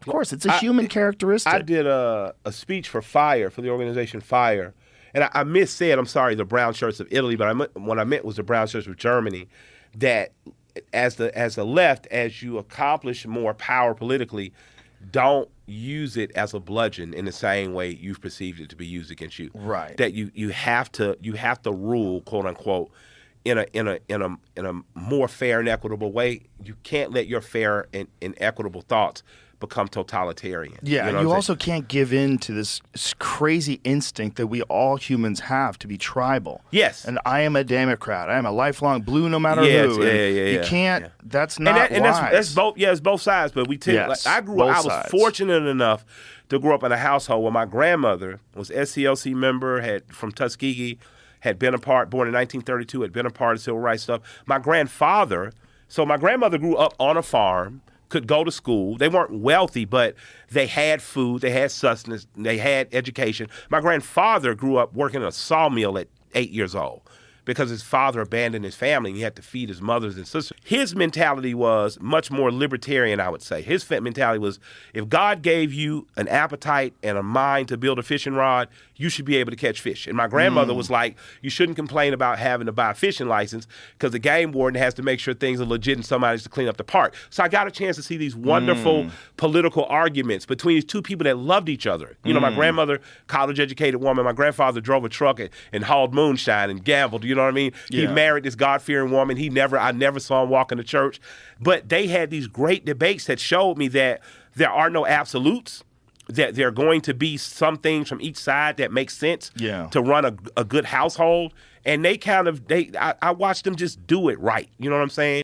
Of course, it's a human characteristic. I did a speech for FIRE, for the organization FIRE, and I missaid, I'm sorry, the brown shirts of Italy, but what I meant was the brown shirts of Germany, that as the left, as you accomplish more power politically, don't use it as a bludgeon in the same way you've perceived it to be used against you. Right. That you have to rule, quote unquote, in a more fair and equitable way. You can't let your fair and equitable thoughts become totalitarian. Yeah, you know you also can't give in to this crazy instinct that we all humans have to be tribal. Yes. And I am a Democrat. I am a lifelong blue no matter Yes, who. yeah. You can't, that's not wise. And that's both, it's both sides, but we tend, Yes, I was sides. fortunate enough to grow up in a household where my grandmother was SCLC member, from Tuskegee, had been born in 1932, had been a part of civil rights stuff. My grandmother grew up on a farm, could go to school. They weren't wealthy, but they had food, they had sustenance, they had education. My grandfather grew up working in a sawmill at 8 years old because his father abandoned his family and he had to feed his mothers and sisters. His mentality was much more libertarian, I would say. His mentality was, if God gave you an appetite and a mind to build a fishing rod, you should be able to catch fish. And my grandmother was like, you shouldn't complain about having to buy a fishing license because the game warden has to make sure things are legit and somebody's to clean up the park. So I got a chance to see these wonderful political arguments between these two people that loved each other. You know, my grandmother, college-educated woman, my grandfather drove a truck and hauled moonshine and gambled, you know what I mean? Yeah. He married this God-fearing woman. I never saw him walk in the church. But they had these great debates that showed me that there are no absolutes, that there are going to be some things from each side that make sense to run a good household. And I watched them just do it right. You know what I'm saying?